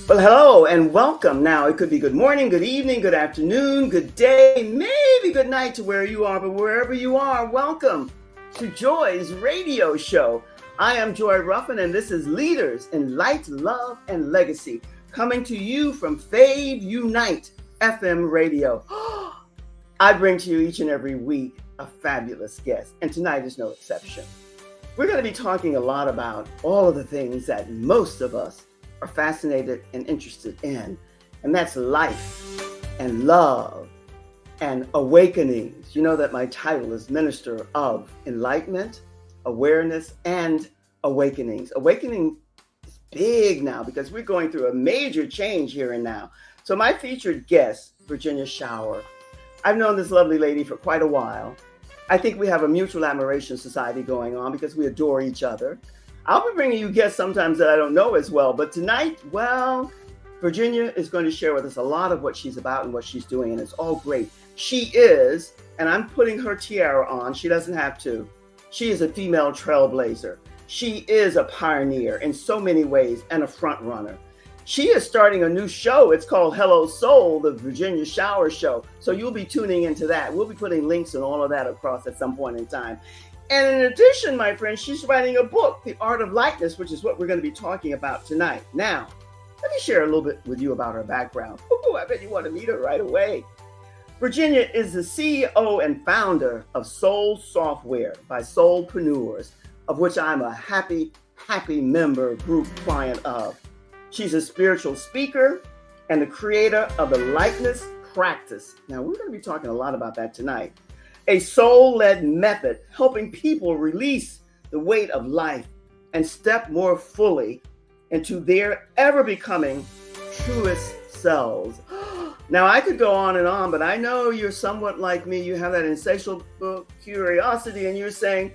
Well, hello and welcome. Now, it could be good morning, good evening, good afternoon, good day, maybe good night to where you are, but wherever you are, welcome to Joy's radio show. I am Joy Ruffin, and this is Leaders in Light, Love, and Legacy, coming to you from Fave Unite FM radio. I bring to you each and every week a fabulous guest, and tonight is no exception. We're going to be talking a lot about all of the things that most of us are fascinated and interested in, and that's life and love and awakenings. You know that my title is Minister of Enlightenment, Awareness, and Awakenings. Awakening is big now because we're going through a major change here and now. So my featured guest, Virginia Scheuer. I've known this lovely lady for quite a while. I think we have a mutual admiration society going on because we adore each other. I'll be bringing you guests sometimes that I don't know as well, but tonight, well, Virginia is going to share with us a lot of what she's about and what she's doing, and it's all great. She is, and I'm putting her tiara on, she doesn't have to, she is a female trailblazer. She is a pioneer in so many ways and a front runner. She is starting a new show. It's called Hello Soul, the Virginia Scheuer Show. So you'll be tuning into that. We'll be putting links and all of that across at some point in time. And in addition, my friend, she's writing a book, The Art of Lightness, which is what we're going to be talking about tonight. Now, let me share a little bit with you about her background. Ooh, I bet you want to meet her right away. Virginia is the CEO and founder of Soul Software by Soulpreneurs, of which I'm a happy member group client of. She's a spiritual speaker and the creator of the Lightness Practice. Now, we're going to be talking a lot about that tonight. A soul-led method helping people release the weight of life and step more fully into their ever-becoming truest selves. Now, I could go on and on, but I know you're somewhat like me. You have that insatiable curiosity, and you're saying,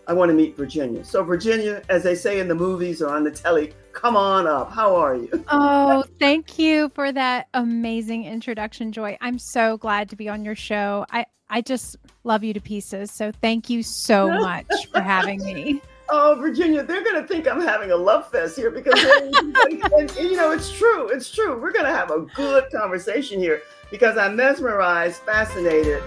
I want to meet Virginia. So, Virginia, as they say in the movies or on the telly, come on up. How are you? Oh, thank you for that amazing introduction, Joy. I'm so glad to be on your show. I just love you to pieces. So thank you so much for having me. Oh, Virginia, they're going to think I'm having a love fest here because, and, you know, it's true. It's true. We're going to have a good conversation here because I'm mesmerized, fascinated,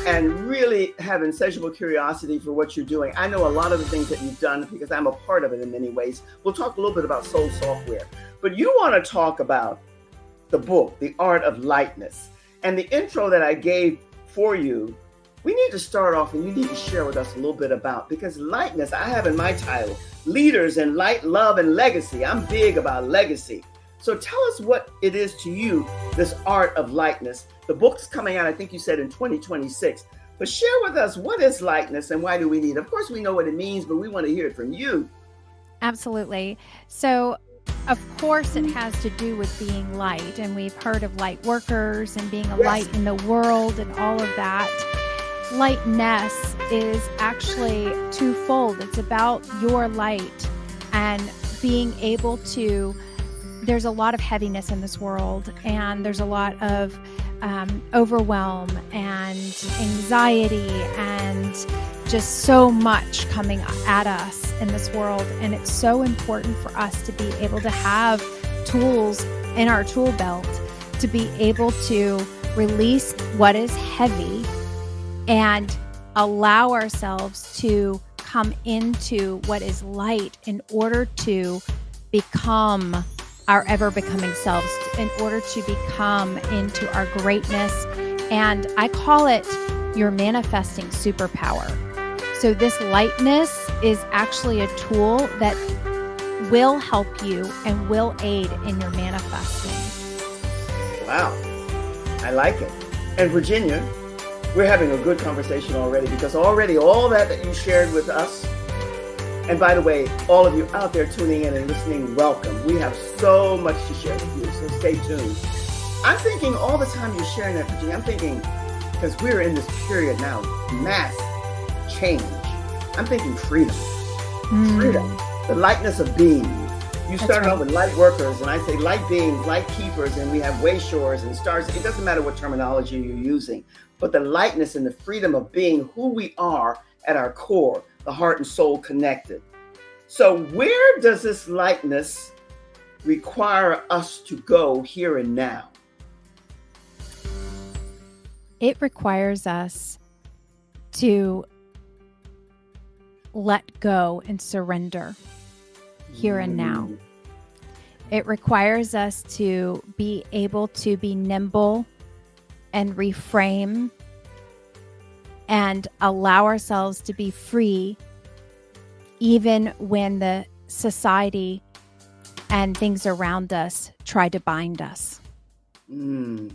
and really have insatiable curiosity for what you're doing. I know a lot of the things that you've done because I'm a part of it in many ways. We'll talk a little bit about Soul Software, but you want to talk about the book, The Art of Lightness, and the intro that I gave for you. We need to start off and you need to share with us a little bit about, because lightness, I have in my title, Leaders in Light, Love, and Legacy. I'm big about legacy. So tell us what it is to you, this art of lightness. The book's coming out, I think you said in 2026, but share with us what is lightness and why do we need it? Of course, we know what it means, but we want to hear it from you. Absolutely. So, of course, it has to do with being light, and we've heard of light workers and being a light in the world and all of that. Lightness is actually twofold. It's about your light and being able to, there's a lot of heaviness in this world, and there's a lot of overwhelm and anxiety and just so much coming at us in this world. And it's so important for us to be able to have tools in our tool belt to be able to release what is heavy and allow ourselves to come into what is light in order to become our ever-becoming selves, in order to become into our greatness. And I call it your manifesting superpower. So this lightness is actually a tool that will help you and will aid in your manifesting. Wow, I like it. And Virginia, we're having a good conversation already because already all that you shared with us, and by the way, all of you out there tuning in and listening, welcome. We have so much to share with you, so stay tuned. I'm thinking all the time you're sharing that, Virginia, I'm thinking, because we're in this period now, mass change. I'm thinking freedom. Freedom, the lightness of being. You started out with light workers, and I say light beings, light keepers, and we have wayshores and stars. It doesn't matter what terminology you're using, but the lightness and the freedom of being who we are at our core, the heart and soul connected. So where does this lightness require us to go here and now? It requires us to let go and surrender here and now. It requires us to be able to be nimble and reframe and allow ourselves to be free, even when the society and things around us try to bind us. And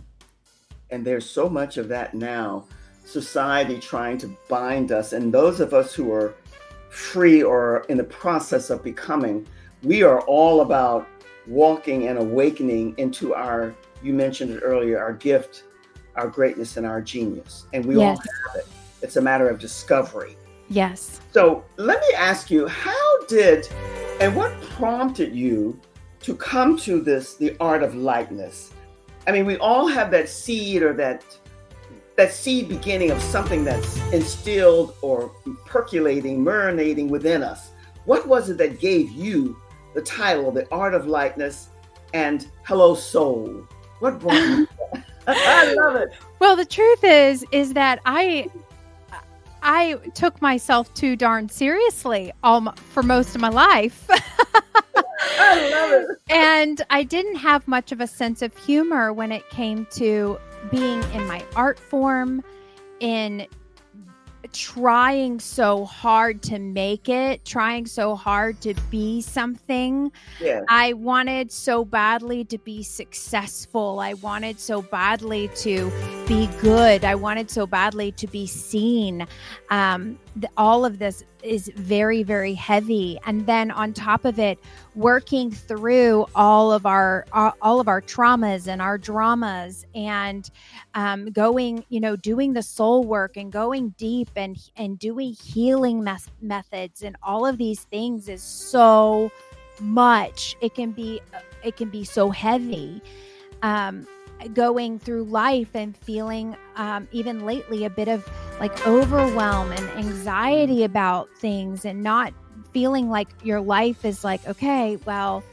there's so much of that now. Society trying to bind us. And those of us who are free or in the process of becoming, we are all about walking and awakening into our, you mentioned it earlier, our gift, our greatness, and our genius. And we all have it. It's a matter of discovery. Yes. So let me ask you, how did and what prompted you to come to this, the art of lightness? I mean, we all have that seed or that seed beginning of something that's instilled or percolating, marinating within us. What was it that gave you the title, The Art of Lightness and Hello Soul? What brought you that? I love it. Well, the truth is that I took myself too darn seriously for most of my life. I love it. And I didn't have much of a sense of humor when it came to being in my art form, in trying so hard to make it, trying so hard to be something. Yeah. I wanted so badly to be successful. I wanted so badly to be good. I wanted so badly to be seen. All of this is very, very heavy. And then on top of it, working through all of our traumas and our dramas, and going, doing the soul work and going deep and doing healing methods and all of these things is so much. It can be so heavy. Going through life and feeling even lately a bit of like overwhelm and anxiety about things, and not feeling like your life is like, okay, well,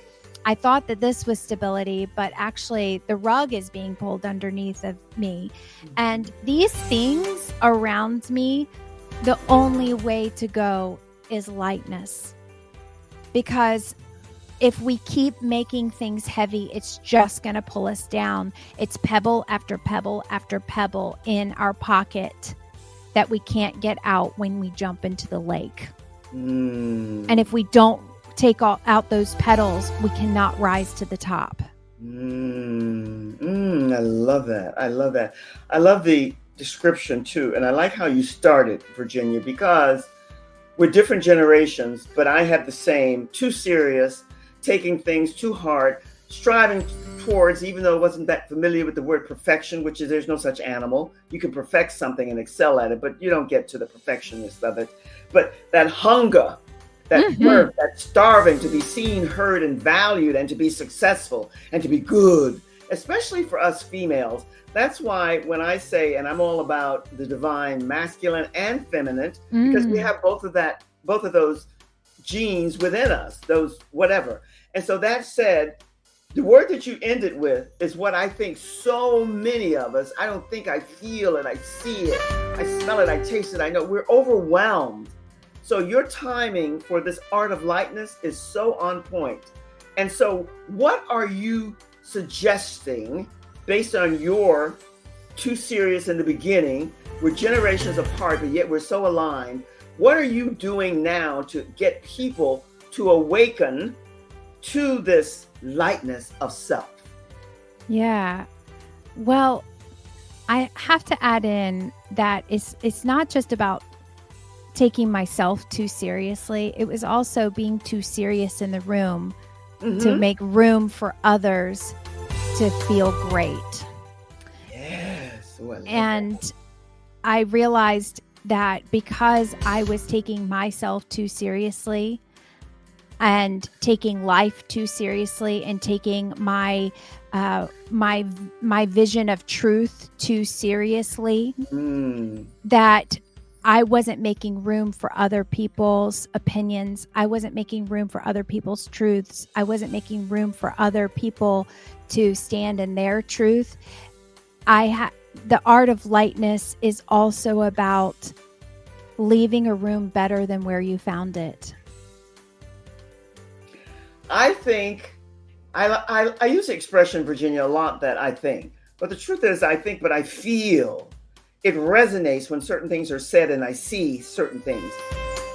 I thought that this was stability, but actually the rug is being pulled underneath of me. And these things around me, the only way to go is lightness. Because if we keep making things heavy, it's just going to pull us down. It's pebble after pebble after pebble in our pocket that we can't get out when we jump into the lake. And if we don't take out those petals, we cannot rise to the top. I love that. I love that. I love the description too. And I like how you started, Virginia, because we're different generations, but I have the same, too serious, taking things too hard, striving towards, even though I wasn't that familiar with the word perfection, which is there's no such animal. You can perfect something and excel at it, but you don't get to the perfectionist of it. But that hunger, that thirst, that starving to be seen, heard, and valued, and to be successful and to be good, especially for us females. That's why when I say, and I'm all about the divine masculine and feminine, because we have both of those genes within us, those whatever. And so that said, the word that you ended with is what I think so many of us, I don't think I feel it, I see it, I smell it, I taste it, I know we're overwhelmed. So your timing for this art of lightness is so on point. And so what are you suggesting based on your too serious in the beginning, we're generations apart, but yet we're so aligned. What are you doing now to get people to awaken to this lightness of self? Yeah. Well, I have to add in that it's not just about taking myself too seriously. It was also being too serious in the room to make room for others to feel great. Yes. Oh, and I realized that because I was taking myself too seriously and taking life too seriously and taking my vision of truth too seriously, that I wasn't making room for other people's opinions. I wasn't making room for other people's truths. I wasn't making room for other people to stand in their truth. The art of lightness is also about leaving a room better than where you found it. I think, I use the expression, Virginia, a lot, that I think. But the truth is, I think, but I feel. It resonates when certain things are said and I see certain things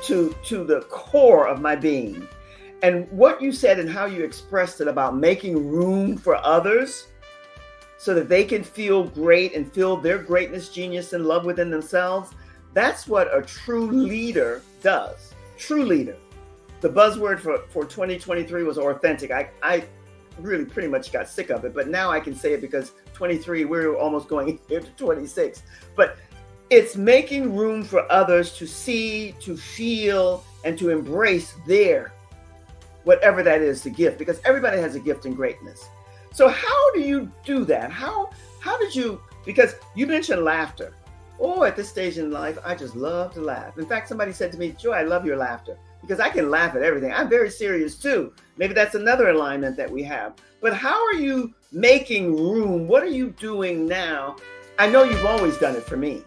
to the core of my being. And what you said and how you expressed it about making room for others so that they can feel great and feel their greatness, genius, and love within themselves, that's what a true leader does. True leader. The buzzword for 2023 was authentic. I really pretty much got sick of it, but now I can say it because 23, we're almost going into 26. But it's making room for others to see, to feel, and to embrace their, whatever that is, the gift, because everybody has a gift in greatness. So how do you do that? How did you, because you mentioned laughter. Oh, at this stage in life, I just love to laugh. In fact, somebody said to me, Joy, I love your laughter, because I can laugh at everything. I'm very serious too. Maybe that's another alignment that we have. But how are you making room? What are you doing now? I know you've always done it for me,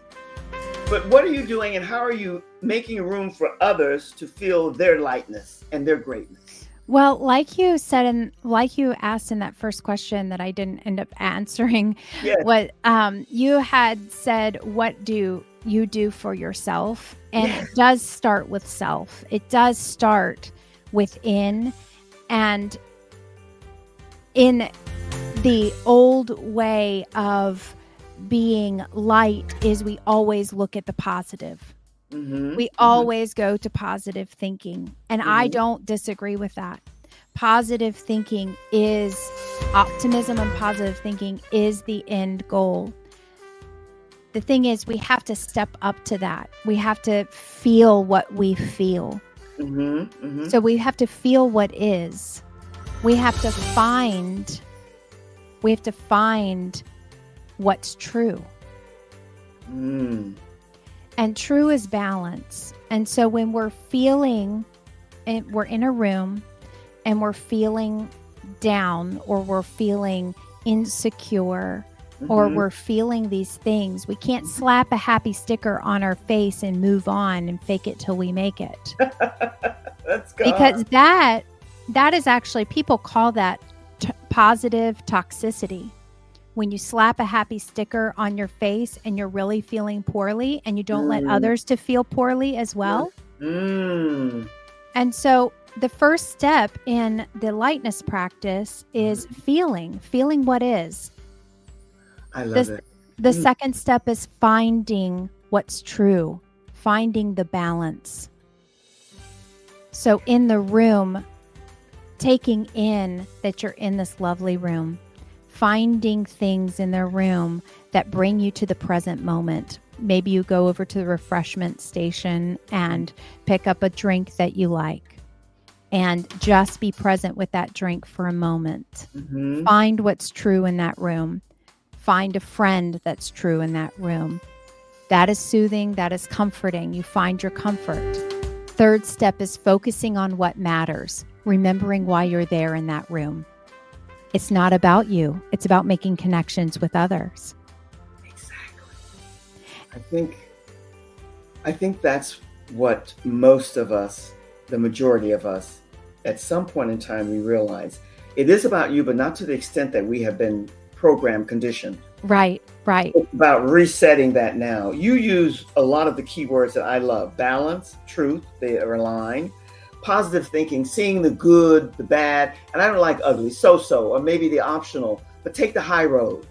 but what are you doing and how are you making room for others to feel their lightness and their greatness? Well, like you said, and like you asked in that first question that I didn't end up answering, Yes. what you had said, what do you do for yourself? And Yes. It does start with self. It does start within. And in the old way of being light is we always look at the positive. Mm-hmm. We always go to positive thinking. And I don't disagree with that. Positive thinking is optimism, and positive thinking is the end goal. The thing is, we have to step up to that. We have to feel what we feel. So we have to feel what is. We have to find what's true. And true is balance. And so when we're feeling, and we're in a room and we're feeling down, or we're feeling insecure, or we're feeling these things, we can't slap a happy sticker on our face and move on and fake it till we make it. Let's go. Because that is actually, people call that positive toxicity. When you slap a happy sticker on your face and you're really feeling poorly and you don't let others to feel poorly as well. And so the first step in the lightness practice is feeling what is. I love it. The second step is finding what's true, finding the balance. So in the room, taking in that you're in this lovely room, finding things in the room that bring you to the present moment. Maybe you go over to the refreshment station and pick up a drink that you like and just be present with that drink for a moment. Find what's true in that room. Find a friend that's true in that room. That is soothing. That is comforting. You find your comfort. Third step is focusing on what matters, remembering why you're there in that room. It's not about you. It's about making connections with others. Exactly. I think that's what most of us, the majority of us, at some point in time, we realize it is about you, but not to the extent that we have been programmed, conditioned. Right. It's about resetting that now. You use a lot of the keywords that I love: balance, truth, they are aligned. Positive thinking, seeing the good, the bad, and I don't like ugly, so, or maybe the optional, but take the high road.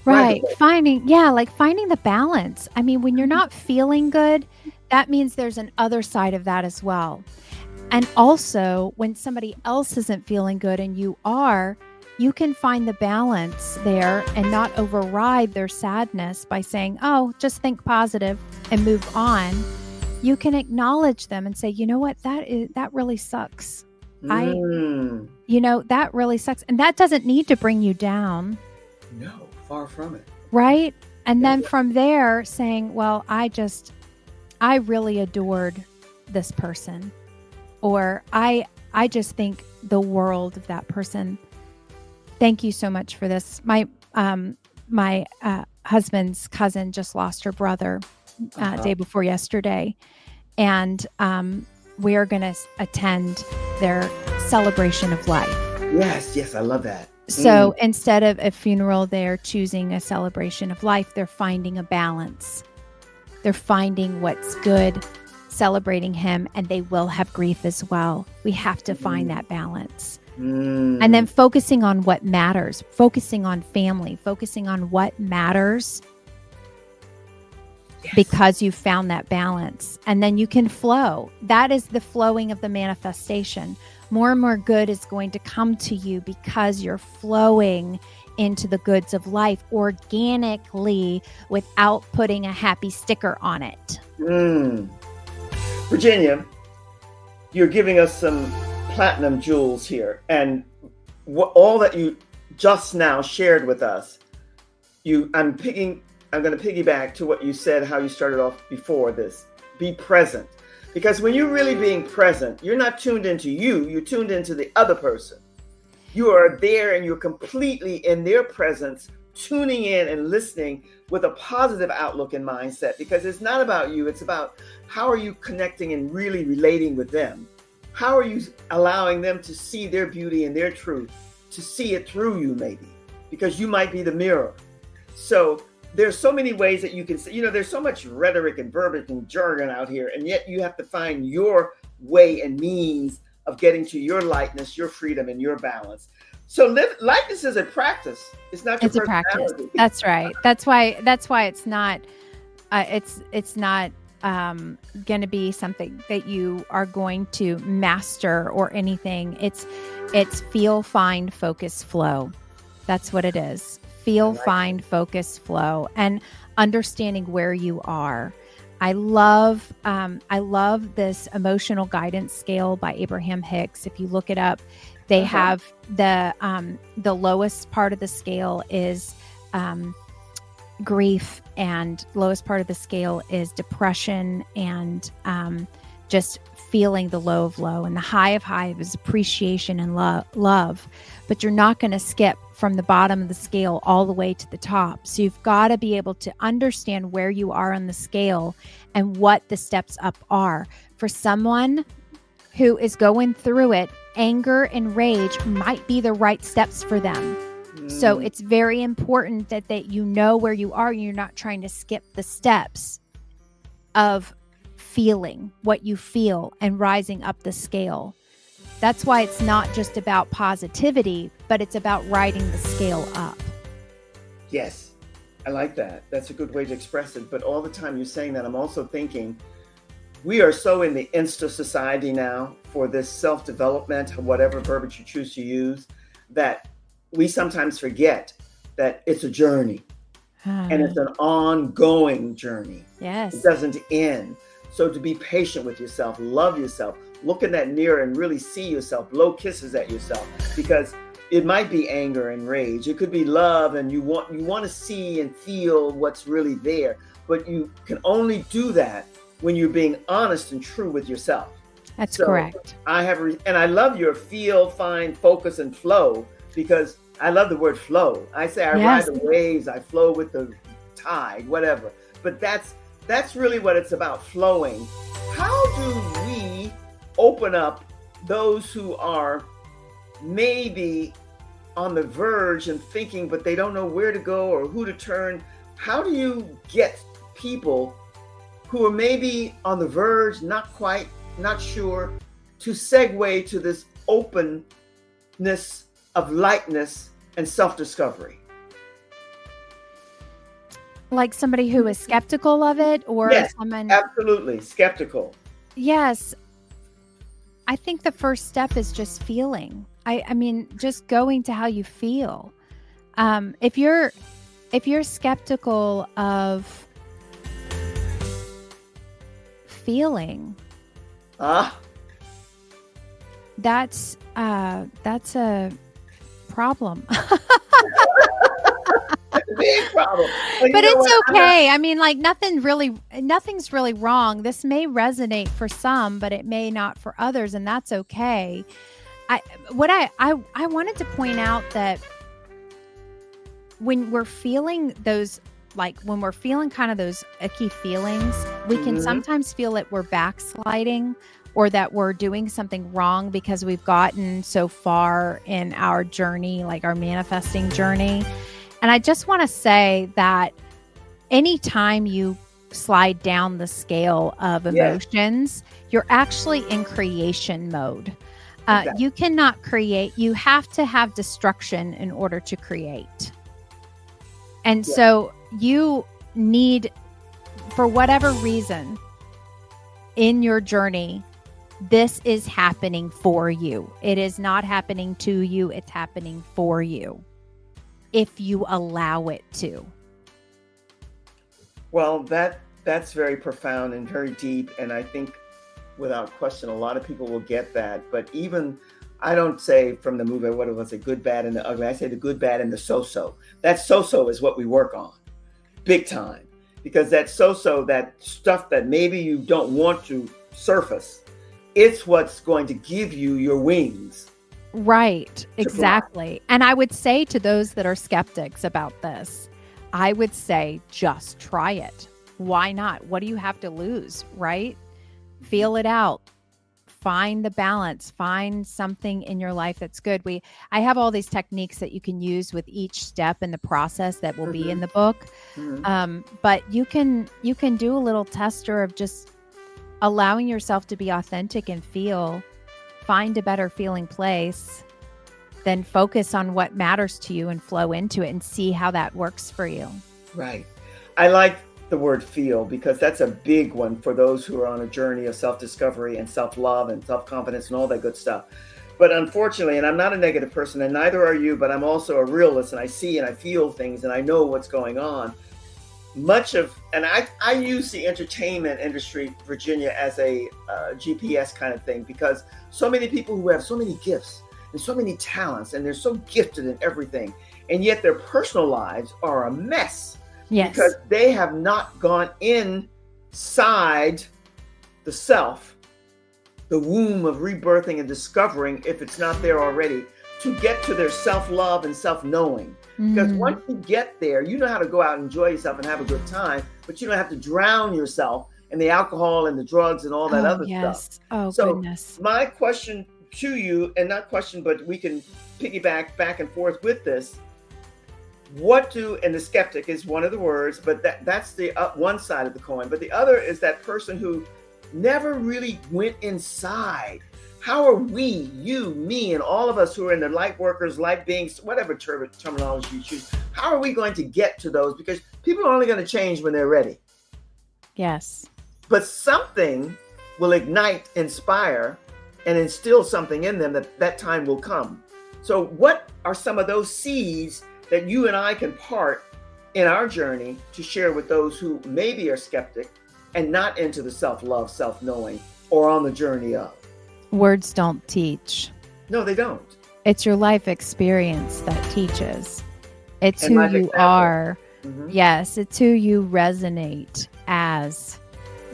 Right. Finding the balance. I mean, when you're not feeling good, that means there's an other side of that as well. And also, when somebody else isn't feeling good and you are, you can find the balance there and not override their sadness by saying, oh, just think positive and move on. You can acknowledge them and say, you know what, that really sucks. That really sucks. And that doesn't need to bring you down. No, far from it. Right? And then from there saying, well, I I really adored this person, or I just think the world of that person. Thank you so much for this. My husband's cousin just lost her brother day before yesterday, and we are going to attend their celebration of life. Yes, I love that. So instead of a funeral, they're choosing a celebration of life. They're finding a balance. They're finding what's good, celebrating him, and they will have grief as well. We have to find that balance. And then focusing on what matters, focusing on family, focusing on what matters, because you found that balance. And then you can flow. That is the flowing of the manifestation. More and more good is going to come to you because you're flowing into the goods of life organically without putting a happy sticker on it. Virginia, you're giving us some platinum jewels here. And all that you just now shared with us, I'm going to piggyback to what you said, how you started off before this. Be present. Because when you're really being present, you're not tuned into you, you're tuned into the other person. You are there and you're completely in their presence, tuning in and listening with a positive outlook and mindset, because it's not about you, it's about how are you connecting and really relating with them? How are you allowing them to see their beauty and their truth, to see it through you maybe, because you might be the mirror. So there's so many ways that you can say, there's so much rhetoric and verbiage and jargon out here, and yet you have to find your way and means of getting to your lightness, your freedom, and your balance. So lightness is a practice. It's not your It's a practice. That's right. That's why it's not. It's not going to be something that you are going to master or anything. It's feel, find, focus, flow. That's what it is. Feel, find, focus, flow, and understanding where you are. I love this emotional guidance scale by Abraham Hicks. If you look it up, they have the lowest part of the scale is grief, and lowest part of the scale is depression, and just feeling the low of low, and the high of high is appreciation and love. But you're not going to skip from the bottom of the scale all the way to the top. So you've got to be able to understand where you are on the scale and what the steps up are. For someone who is going through it, anger and rage might be the right steps for them. So it's very important that you know where you are and you're not trying to skip the steps of feeling what you feel and rising up the scale. That's why it's not just about positivity, but it's about riding the scale up. Yes, I like that. That's a good way to express it. But all the time you're saying that, I'm also thinking we are so in the Insta society now for this self-development, whatever verbiage you choose to use, that we sometimes forget that it's a journey and it's an ongoing journey. Yes. It doesn't end. So to be patient with yourself, love yourself, look in that mirror and really see yourself, blow kisses at yourself, because it might be anger and rage. It could be love, and you want to see and feel what's really there. But you can only do that when you're being honest and true with yourself. That's correct. I love your feel, find, focus, and flow, because I love the word flow. I say I ride the waves, I flow with the tide, whatever. But that's really what it's about, flowing. How do we open up those who are maybe on the verge and thinking, but they don't know where to go or who to turn? How do you get people who are maybe on the verge, not quite, not sure, to segue to this openness of lightness and self-discovery? Like somebody who is skeptical of it, or someone absolutely skeptical. Yes. I think the first step is just feeling. I mean, just going to how you feel. If you're skeptical of feeling, that's a problem. Big problem. But it's okay. I mean, like nothing's really wrong. This may resonate for some, but it may not for others, and that's okay. I wanted to point out that when we're feeling those, like when we're feeling kind of those icky feelings, we can sometimes feel that we're backsliding or that we're doing something wrong because we've gotten so far in our journey, like our manifesting journey. And I just want to say that anytime you slide down the scale of emotions, you're actually in creation mode. You cannot create. You have to have destruction in order to create. And so you need, for whatever reason in your journey, this is happening for you. It is not happening to you. It's happening for you if you allow it to. Well, that's very profound and very deep. And I think without question, a lot of people will get that. But even, I don't say from the movie, what it was, the good, bad, and the ugly. I say the good, bad, and the so-so. That so-so is what we work on big time. Because that so-so, that stuff that maybe you don't want to surface, it's what's going to give you your wings. Right, exactly. And I would say to those that are skeptics about this, I would say just try it. Why not? What do you have to lose, right? Feel it out. Find the balance. Find something in your life that's good. I have all these techniques that you can use with each step in the process that will be in the book. But you can do a little tester of just allowing yourself to be authentic and find a better feeling place, then focus on what matters to you and flow into it and see how that works for you. Right. I like the word feel because that's a big one for those who are on a journey of self-discovery and self-love and self-confidence and all that good stuff. But unfortunately, and I'm not a negative person and neither are you, but I'm also a realist and I see and I feel things and I know what's going on. And I use the entertainment industry, Virginia, as a GPS kind of thing, because so many people who have so many gifts and so many talents, and they're so gifted in everything, and yet their personal lives are a mess. Yes. Because they have not gone inside the self, the womb of rebirthing and discovering, if it's not there already, to get to their self-love and self-knowing. Because once you get there, you know how to go out and enjoy yourself and have a good time, but you don't have to drown yourself in the alcohol and the drugs and all that other stuff. Oh, so goodness. My question to you, and not question, but we can piggyback back and forth with this. And the skeptic is one of the words, but that's the one side of the coin. But the other is that person who never really went inside. How are we, you, me, and all of us who are in the light workers, light beings, whatever terminology you choose, how are we going to get to those? Because people are only going to change when they're ready. Yes. But something will ignite, inspire, and instill something in them that time will come. So what are some of those seeds that you and I can part in our journey to share with those who maybe are skeptic and not into the self-love, self-knowing, or on the journey of? Words don't teach. No, they don't. It's your life experience that teaches. It's who you are. Yes, it's who you resonate as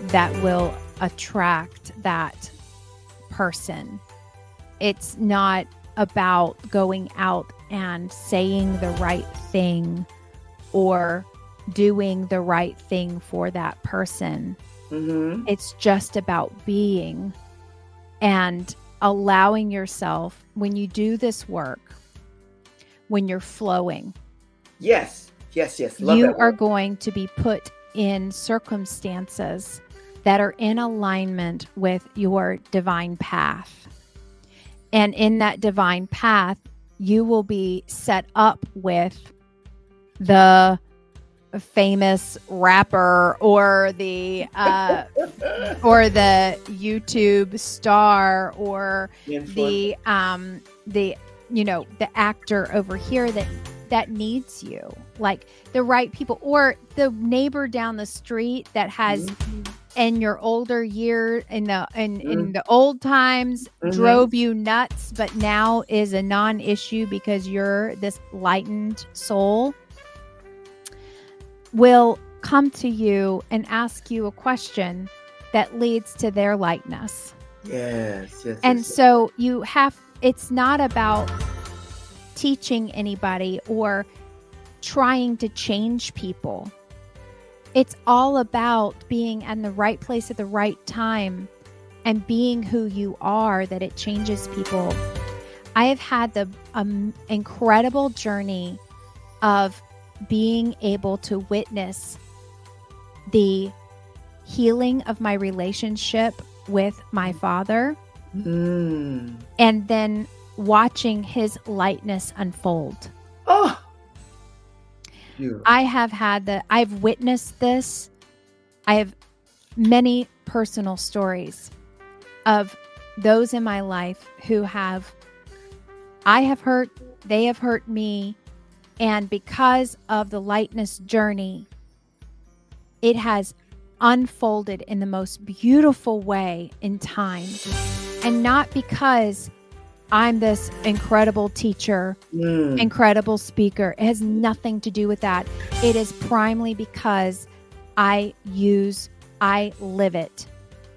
that will attract that person. It's not about going out and saying the right thing or doing the right thing for that person. It's just about being and allowing yourself, when you do this work, when you're flowing. Yes. Love you are going to be put in circumstances that are in alignment with your divine path. And in that divine path, you will be set up with the famous rapper or the YouTube star or the actor over here that needs you, like the right people, or the neighbor down the street that has in your older year in the old times drove you nuts, but now is a non-issue because you're this lightened soul. will come to you and ask you a question that leads to their lightness. Yes. And so it's not about teaching anybody or trying to change people. It's all about being in the right place at the right time and being who you are, that it changes people. I have had the incredible journey of being able to witness the healing of my relationship with my father, and then watching his lightness unfold. Oh, beautiful. I've witnessed this. I have many personal stories of those in my life who I have hurt, they have hurt me. And because of the lightness journey, it has unfolded in the most beautiful way in time. And not because I'm this incredible teacher, incredible speaker. It has nothing to do with that. It is primarily because I live it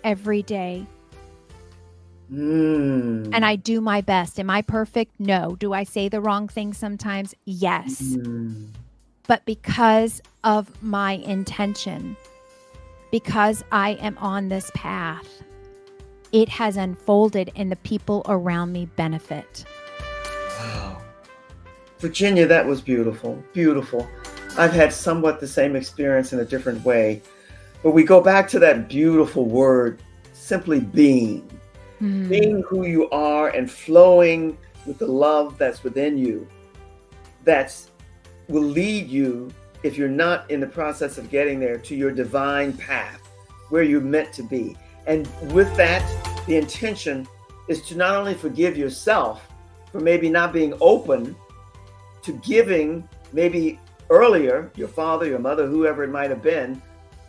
every day. And I do my best. Am I perfect? No. Do I say the wrong thing sometimes? Yes. But because of my intention, because I am on this path, it has unfolded and the people around me benefit. Wow. Virginia, that was beautiful. Beautiful. I've had somewhat the same experience in a different way. But we go back to that beautiful word, simply being. Being who you are and flowing with the love that's within you, that will lead you, if you're not in the process of getting there, to your divine path where you're meant to be. And with that, the intention is to not only forgive yourself for maybe not being open to giving, maybe earlier, your father, your mother, whoever it might have been,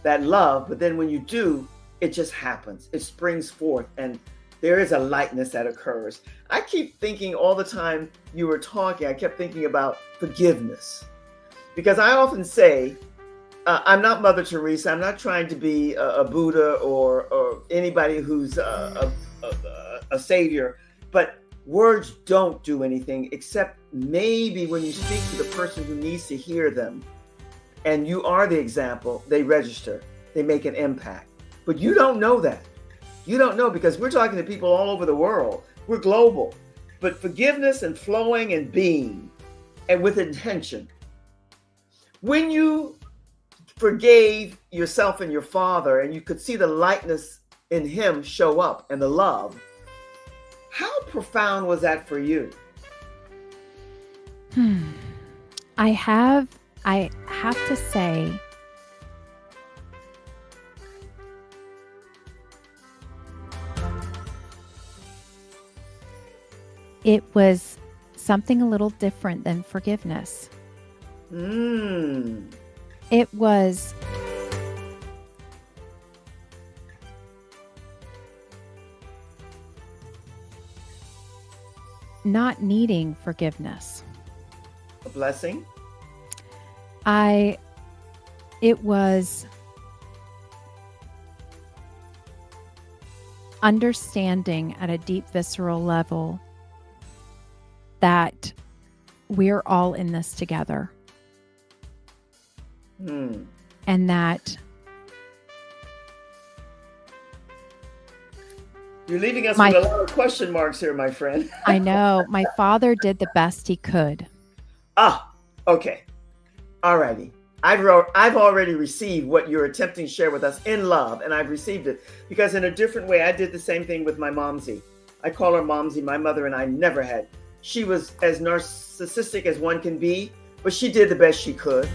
that love, but then when you do, it just happens. It springs forth, and there is a lightness that occurs. I keep thinking all the time you were talking, I kept thinking about forgiveness. Because I often say, I'm not Mother Teresa. I'm not trying to be a Buddha or anybody who's a savior. But words don't do anything except maybe when you speak to the person who needs to hear them. And you are the example, they register, they make an impact. But you don't know that. You don't know, because we're talking to people all over the world. We're global. But forgiveness and flowing and being, and with intention. When you forgave yourself and your father, and you could see the lightness in him show up and the love, how profound was that for you? I have to say, it was something a little different than forgiveness. It was not needing forgiveness. A blessing? It was understanding at a deep visceral level that we're all in this together. And that you're leaving us with a lot of question marks here, my friend. I know. My father did the best he could. Okay. All righty. I've already received what you're attempting to share with us in love, and I've received it because in a different way, I did the same thing with my momsy. I call her momsy. My mother and I never had. She was as narcissistic as one can be, but she did the best she could.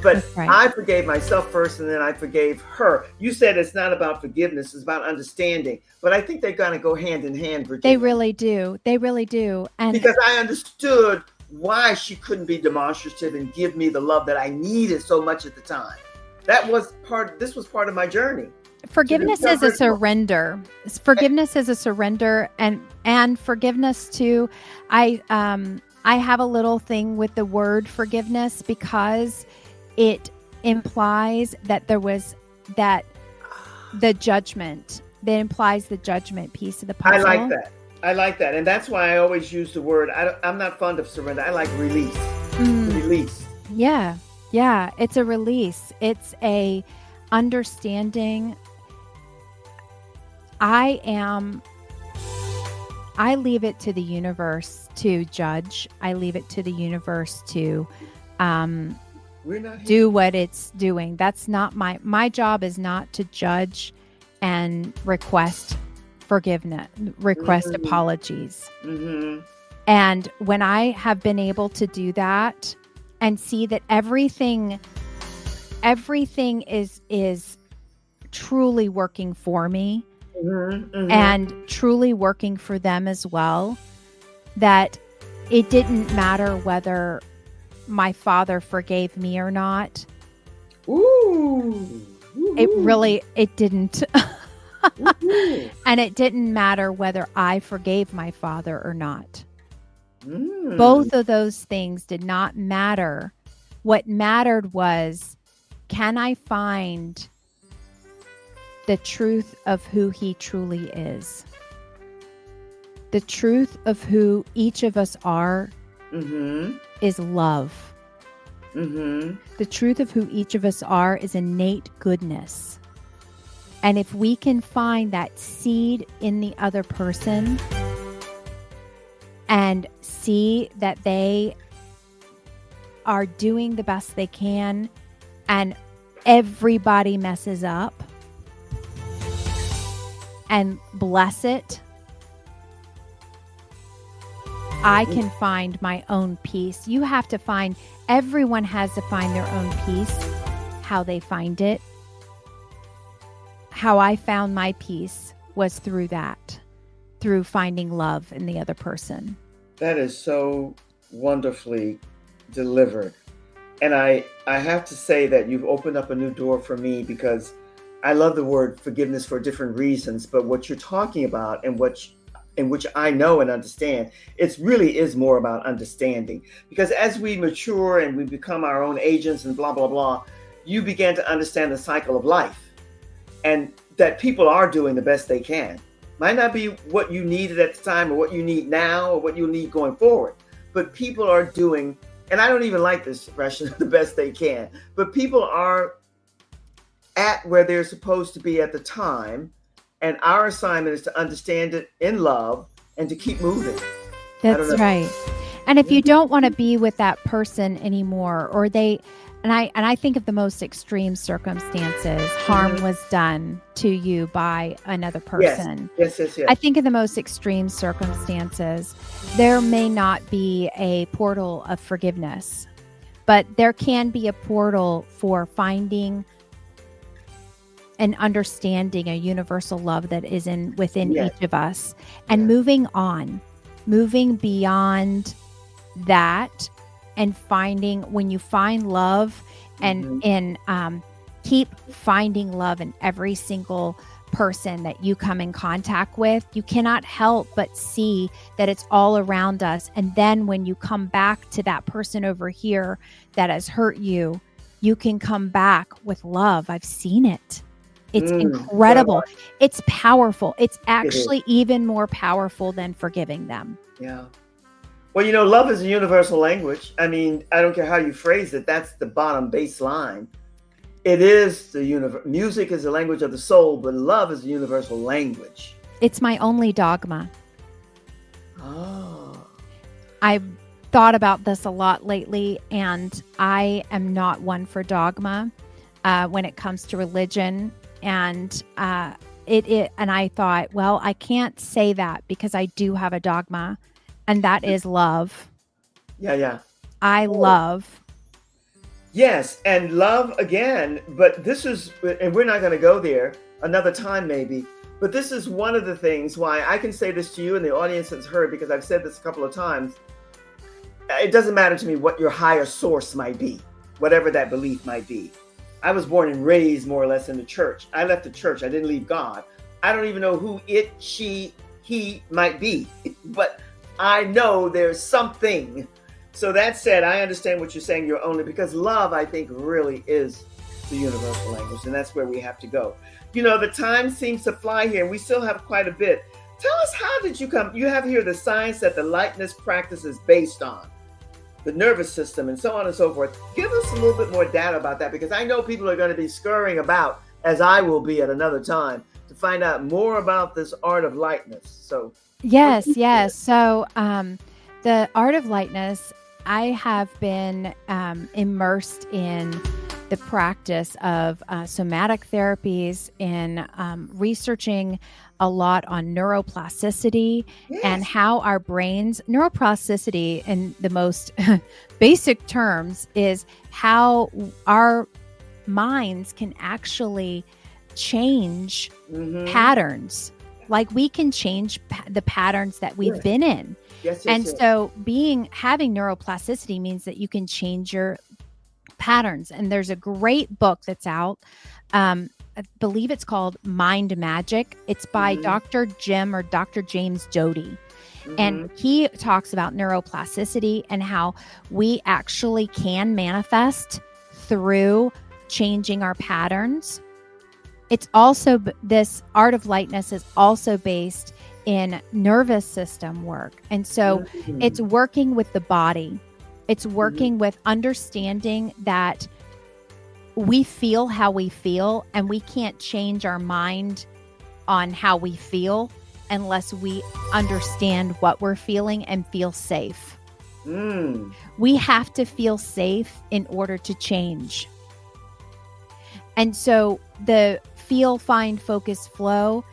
But right. I forgave myself first, and then I forgave her. You said it's not about forgiveness, it's about understanding. But I think they're going to go hand in hand, Virginia. They really do. They really do. And because I understood why she couldn't be demonstrative and give me the love that I needed so much at the time. This was part of my journey. Forgiveness is a surrender. Forgiveness is a surrender, and forgiveness too. I have a little thing with the word forgiveness because it implies that the judgment, that implies the judgment piece of the puzzle. I like that. And that's why I always use the word, I'm not fond of surrender. I like release. Release. Yeah. Yeah. It's a release. It's a understanding. I leave it to the universe to judge. I leave it to the universe to do what it's doing. That's not my job is not to judge and request forgiveness, request apologies. And when I have been able to do that and see that everything is truly working for me, and truly working for them as well, that it didn't matter whether my father forgave me or not. It didn't. And it didn't matter whether I forgave my father or not. Both of those things did not matter. What mattered was, can I find the truth of who he truly is? The truth of who each of us are is love. The truth of who each of us are is innate goodness. And if we can find that seed in the other person and see that they are doing the best they can and everybody messes up, and bless it, I can find my own peace. Everyone has to find their own peace, how they find it. How I found my peace was through finding love in the other person. That is so wonderfully delivered. And I have to say that you've opened up a new door for me, because I love the word forgiveness for different reasons, but what you're talking about and which I know and understand, it really is more about understanding. Because as we mature and we become our own agents and blah, blah, blah, you begin to understand the cycle of life, and that people are doing the best they can. Might not be what you needed at the time or what you need now or what you'll need going forward, but people are doing, and I don't even like this expression, the best they can, but people are at where they're supposed to be at the time. And our assignment is to understand it in love and to keep moving. That's right. And if you don't want to be with that person anymore, or I think of the most extreme circumstances, harm was done to you by another person. Yes. I think of the most extreme circumstances, there may not be a portal of forgiveness, but there can be a portal for finding and understanding a universal love that is within each of us, and moving beyond that, and when you find love and keep finding love in every single person that you come in contact with, you cannot help but see that it's all around us. And then when you come back to that person over here that has hurt you, you can come back with love. I've seen it. It's incredible. It's powerful. It's actually even more powerful than forgiving them. Yeah. Well, love is a universal language. I mean, I don't care how you phrase it. That's the bottom baseline. It is music is the language of the soul, but love is a universal language. It's my only dogma. Oh. I've thought about this a lot lately, and I am not one for dogma when it comes to religion. And and I thought, well, I can't say that because I do have a dogma, and that is love. Yeah. I love. Yes, and love again, but and we're not going to go there another time maybe, but this is one of the things why I can say this to you and the audience has heard, because I've said this a couple of times. It doesn't matter to me what your higher source might be, whatever that belief might be. I was born and raised more or less in the church. I left the church. I didn't leave God. I don't even know who it, she, he might be, but I know there's something. So that said, I understand what you're saying. You're only because love, I think, really is the universal language, and that's where we have to go. The time seems to fly here, and we still have quite a bit. Tell us, how did you come? You have here the science that the lightness practice is based on, the nervous system, and so on and so forth. Give us a little bit more data about that, because I know people are going to be scurrying about, as I will be at another time, to find out more about this art of lightness. So yes. So the art of lightness, I have been immersed in the practice of somatic therapies, in researching a lot on neuroplasticity and how our brains, neuroplasticity in the most basic terms, is how our minds can actually change patterns. Like we can change the patterns that we've been in. So having neuroplasticity means that you can change your patterns. And there's a great book that's out. I believe it's called Mind Magic. It's by Dr. James Doty. And he talks about neuroplasticity and how we actually can manifest through changing our patterns. It's also, this art of lightness is also based in nervous system work. And so it's working with the body. It's working with understanding that we feel how we feel, and we can't change our mind on how we feel unless we understand what we're feeling and feel safe. We have to feel safe in order to change. And so the feel, find, focus, flow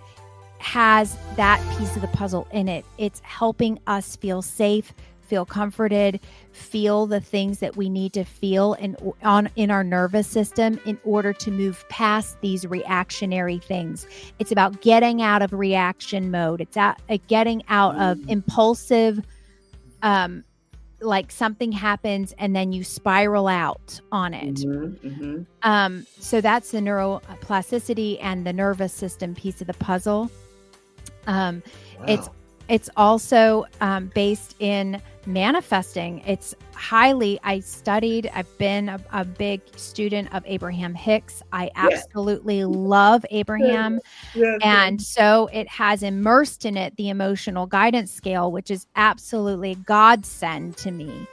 has that piece of the puzzle in it. It's helping us feel safe, feel comforted, feel the things that we need to feel in our nervous system in order to move past these reactionary things. It's about getting out of reaction mode. It's getting out of impulsive, like something happens and then you spiral out on it. So that's the neuroplasticity and the nervous system piece of the puzzle. It's also based in manifesting. I've been a big student of Abraham Hicks. I absolutely love Abraham. And so it has immersed in it the emotional guidance scale, which is absolutely godsend to me.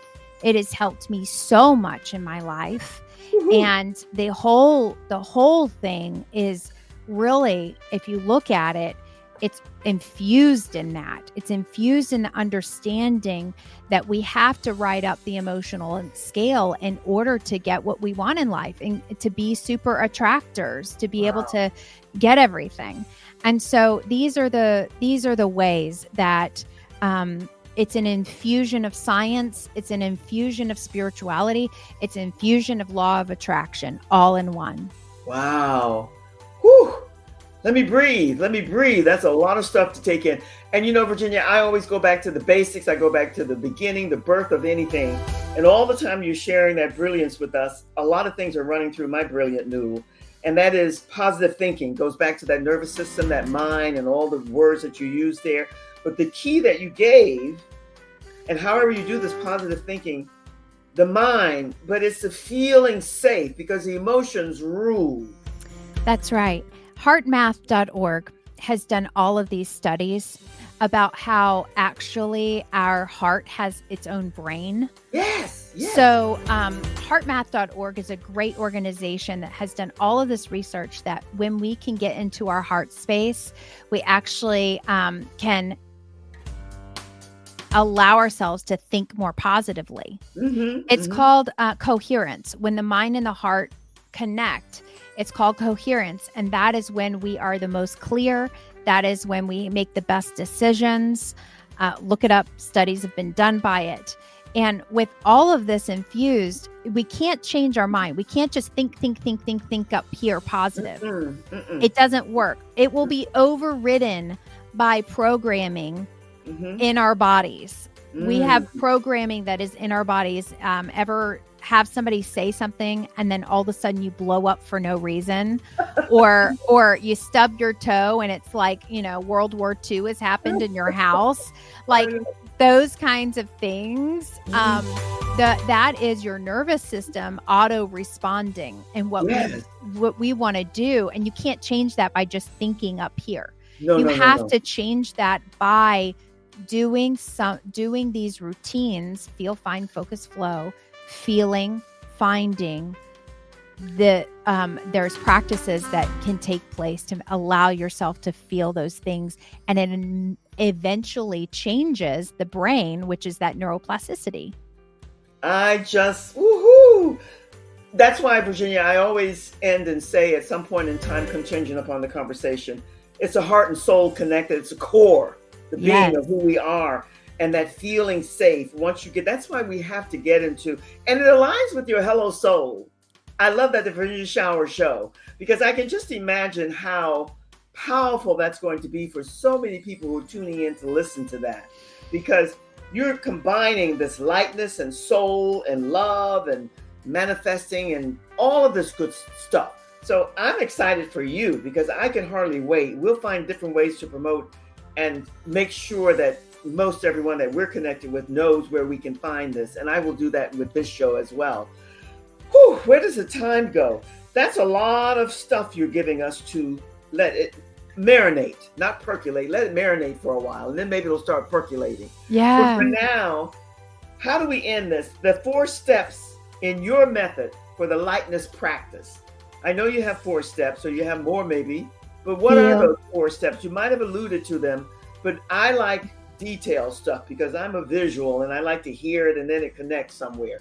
It has helped me so much in my life. And the whole thing is really, if you look at it, it's infused in that. It's infused in the understanding that we have to ride up the emotional scale in order to get what we want in life and to be super attractors, to be able to get everything. And so these are the ways that it's an infusion of science, it's an infusion of spirituality, it's an infusion of law of attraction, all in one. Wow. Whew. Let me breathe. That's a lot of stuff to take in. And Virginia, I always go back to the basics. I go back to the beginning, the birth of anything. And all the time you're sharing that brilliance with us, a lot of things are running through my brilliant noodle. And that is positive thinking. Goes back to that nervous system, that mind, and all the words that you use there. But the key that you gave, and however you do this positive thinking, the mind, but it's the feeling safe because the emotions rule. That's right. HeartMath.org has done all of these studies about how actually our heart has its own brain. Yes. So HeartMath.org is a great organization that has done all of this research that when we can get into our heart space, we actually can allow ourselves to think more positively. It's called coherence. When the mind and the heart connect, it's called coherence. And that is when we are the most clear. That is when we make the best decisions. Look it up. Studies have been done by it. And with all of this infused, we can't change our mind. We can't just think up here positive. It doesn't work. It will be overridden by programming in our bodies. We have programming that is in our bodies. Ever have somebody say something and then all of a sudden you blow up for no reason, or you stub your toe and it's like, World War II has happened in your house. Like those kinds of things. That is your nervous system auto responding, and what we want to do. And you can't change that by just thinking up here. You have to change that by doing these routines: feel, find, focus, flow, feeling, finding. There's practices that can take place to allow yourself to feel those things, and it eventually changes the brain, which is that neuroplasticity. Woohoo! That's why, Virginia, I always end and say at some point in time, contingent upon the conversation, it's a heart and soul connected. It's a core, the being of who we are, and that feeling safe. Once you get, that's why we have to get into, and it aligns with your Hello Soul. I love that, the Virginia Scheuer show, because I can just imagine how powerful that's going to be for so many people who are tuning in to listen to that, because you're combining this lightness and soul and love and manifesting and all of this good stuff. So I'm excited for you, because I can hardly wait. We'll find different ways to promote and make sure that most everyone that we're connected with knows where we can find this. And I will do that with this show as well. Whew, where does the time go? That's a lot of stuff you're giving us to let it marinate, not percolate. Let it marinate for a while, and then maybe it'll start percolating. Yeah. So for now, how do we end this? The 4 steps in your method for the lightness practice. I know you have 4 steps, or you have more maybe, but what are those 4 steps? You might have alluded to them, but I like detailed stuff because I'm a visual and I like to hear it, and then it connects somewhere.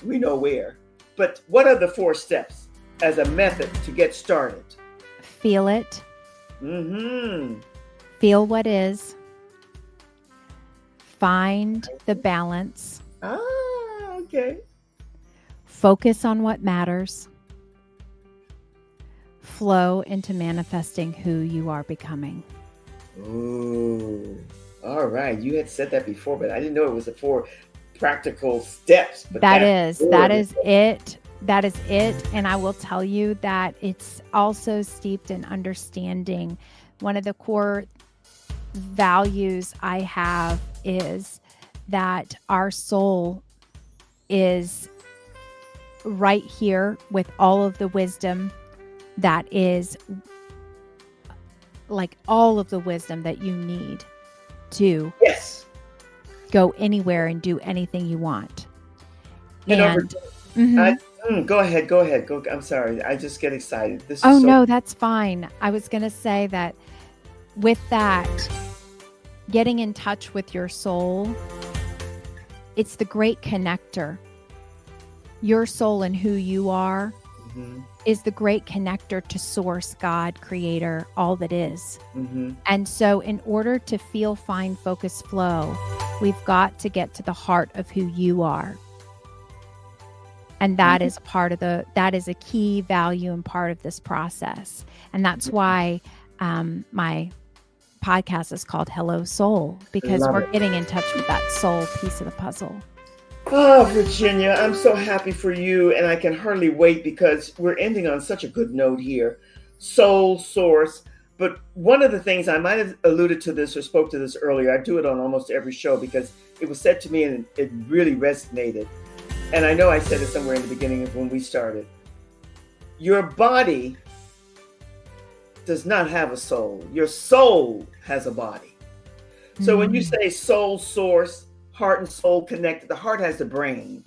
We know where. But what are the 4 steps as a method to get started? Feel it. Mm-hmm. Feel what is. Find the balance. Okay. Focus on what matters. Flow into manifesting who you are becoming. Ooh. All right. You had said that before, but I didn't know it was the 4 practical steps. But that is it. That is it. And I will tell you that it's also steeped in understanding. One of the core values I have is that our soul is right here with all of the wisdom that is, like, all of the wisdom that you need to go anywhere and do anything you want. Go ahead. I'm sorry. I just get excited. No, that's fine. I was going to say that with that, getting in touch with your soul, it's the great connector. Your soul and who you are is the great connector to source, God, creator, all that is. And so in order to feel, find, focus, flow, we've got to get to the heart of who you are. And that is that is a key value and part of this process. And that's why my podcast is called Hello Soul, because we're getting in touch with that soul piece of the puzzle. Oh, Virginia, I'm so happy for you, and I can hardly wait because we're ending on such a good note here. Soul, source. But one of the things, I might have alluded to this or spoke to this earlier, I do it on almost every show because it was said to me and it really resonated. And I know I said it somewhere in the beginning of when we started. Your body does not have a soul. Your soul has a body. So when you say soul, source, heart and soul connected, the heart has the brain.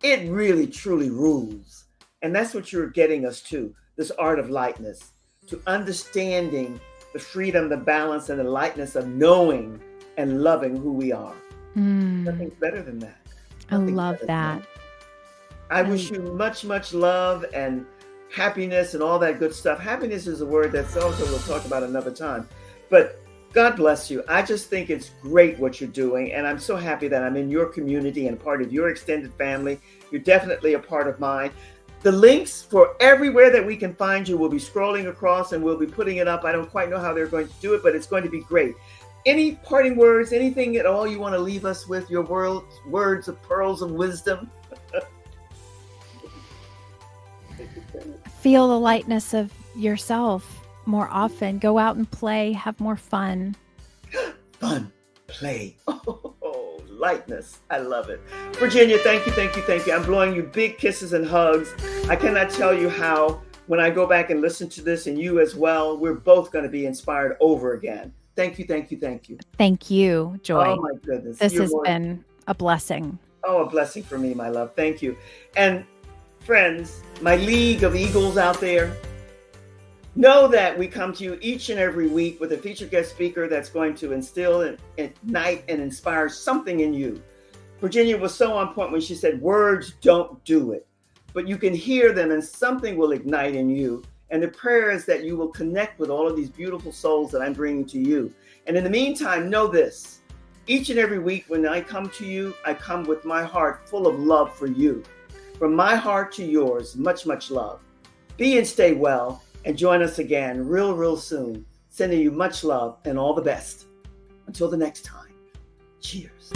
It really, truly rules. And that's what you're getting us to, this art of lightness, to understanding the freedom, the balance, and the lightness of knowing and loving who we are. Nothing's better than that. I love that. I wish you much, much love and happiness and all that good stuff. Happiness is a word that's also we'll talk about another time. But God bless you. I just think it's great what you're doing. And I'm so happy that I'm in your community and part of your extended family. You're definitely a part of mine. The links for everywhere that we can find you will be scrolling across, and we'll be putting it up. I don't quite know how they're going to do it, but it's going to be great. Any parting words, anything at all you want to leave us with, your words of pearls of wisdom? Feel the lightness of yourself more often. Go out and play, have more fun. Fun, play. Oh, lightness. I love it. Virginia, thank you, thank you, thank you. I'm blowing you big kisses and hugs. I cannot tell you how, when I go back and listen to this, and you as well, we're both going to be inspired over again. Thank you, thank you, thank you. Thank you, Joy. Oh my goodness. This has been a blessing. Oh, a blessing for me, my love. Thank you. And friends, my league of eagles out there, know that we come to you each and every week with a featured guest speaker that's going to instill and ignite and inspire something in you. Virginia was so on point when she said, words don't do it, but you can hear them and something will ignite in you. And the prayer is that you will connect with all of these beautiful souls that I'm bringing to you. And in the meantime, know this. Each and every week when I come to you, I come with my heart full of love for you. From my heart to yours, much, much love. Be and stay well, and join us again real soon. Sending you much love and all the best. Until the next time, cheers.